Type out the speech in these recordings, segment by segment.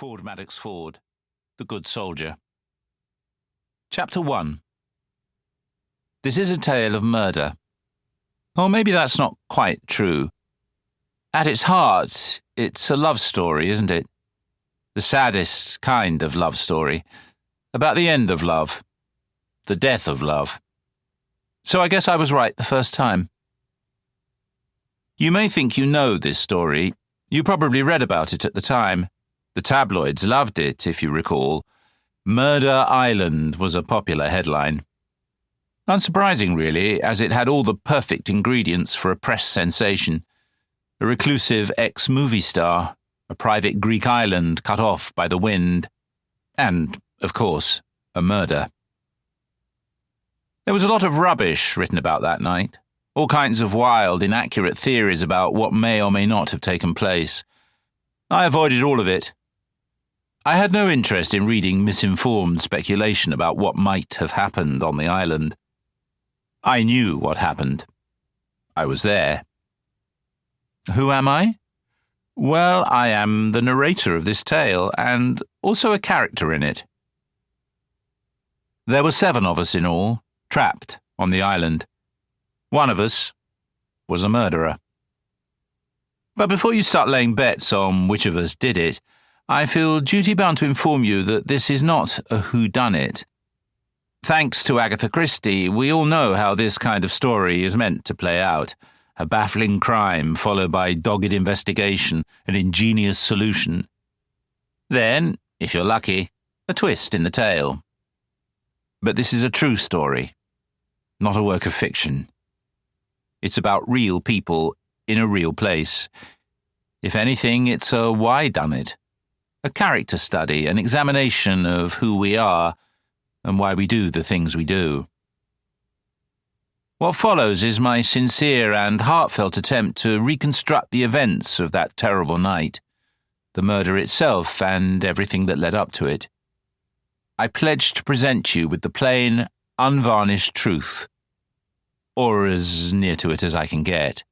Ford Madox Ford, The Good Soldier. Chapter 1. This is a tale of murder. Or maybe that's not quite true. At its heart, it's a love story, isn't it? The saddest kind of love story. About the end of love. The death of love. So I guess I was right the first time. You may think you know this story. You probably read about it at the time. The tabloids loved it, if you recall. Murder Island was a popular headline. Unsurprising, really, as it had all the perfect ingredients for a press sensation. A reclusive ex-movie star, a private Greek island cut off by the wind, and, of course, a murder. There was a lot of rubbish written about that night, all kinds of wild, inaccurate theories about what may or may not have taken place. I avoided all of it. I had no interest in reading misinformed speculation about what might have happened on the island. I knew what happened. I was there. Who am I? Well, I am the narrator of this tale, and also a character in it. There were 7 of us in all, trapped on the island. One of us was a murderer. But before you start laying bets on which of us did it, I feel duty-bound to inform you that this is not a whodunit. Thanks to Agatha Christie, we all know how this kind of story is meant to play out. A baffling crime followed by dogged investigation, an ingenious solution. Then, if you're lucky, a twist in the tale. But this is a true story, not a work of fiction. It's about real people in a real place. If anything, it's a why-done-it. A character study, an examination of who we are and why we do the things we do. What follows is my sincere and heartfelt attempt to reconstruct the events of that terrible night, the murder itself and everything that led up to it. I pledge to present you with the plain, unvarnished truth, or as near to it as I can get.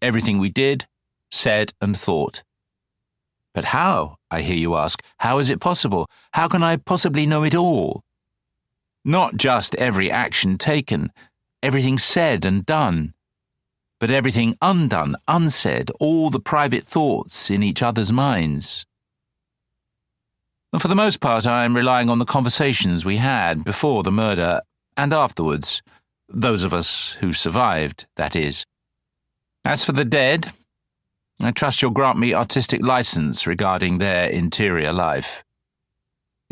Everything we did, said and thought. But how, I hear you ask, how is it possible? How can I possibly know it all? Not just every action taken, everything said and done, but everything undone, unsaid, all the private thoughts in each other's minds. And for the most part, I am relying on the conversations we had before the murder and afterwards, those of us who survived, that is. As for the dead, I trust you'll grant me artistic license regarding their interior life.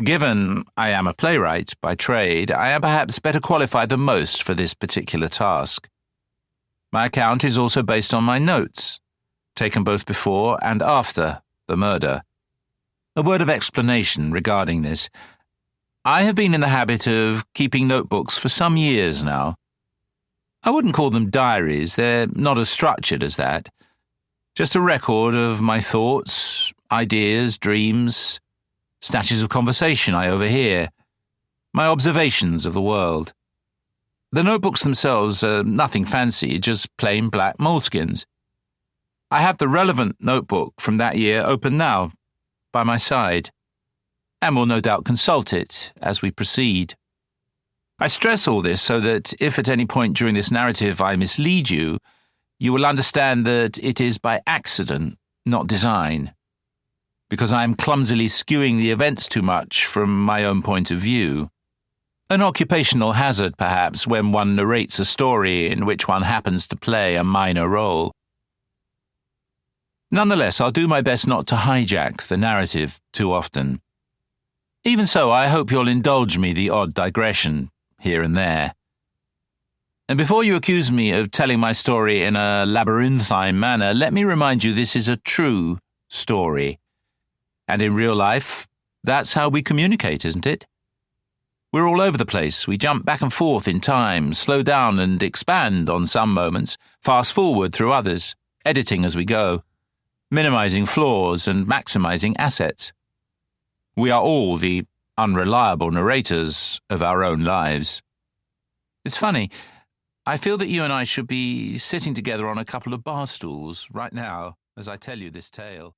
Given I am a playwright by trade, I am perhaps better qualified than most for this particular task. My account is also based on my notes, taken both before and after the murder. A word of explanation regarding this. I have been in the habit of keeping notebooks for some years now. I wouldn't call them diaries, they're not as structured as that. Just a record of my thoughts, ideas, dreams, snatches of conversation I overhear, my observations of the world. The notebooks themselves are nothing fancy, just plain black moleskins. I have the relevant notebook from that year open now, by my side, and will no doubt consult it as we proceed. I stress all this so that if at any point during this narrative I mislead you, you will understand that it is by accident, not design, because I am clumsily skewing the events too much from my own point of view. An occupational hazard, perhaps, when one narrates a story in which one happens to play a minor role. Nonetheless, I'll do my best not to hijack the narrative too often. Even so, I hope you'll indulge me the odd digression here and there. And before you accuse me of telling my story in a labyrinthine manner, let me remind you this is a true story. And in real life, that's how we communicate, isn't it? We're all over the place. We jump back and forth in time, slow down and expand on some moments, fast forward through others, editing as we go, minimizing flaws and maximizing assets. We are all the unreliable narrators of our own lives. It's funny. I feel that you and I should be sitting together on a couple of bar stools right now as I tell you this tale.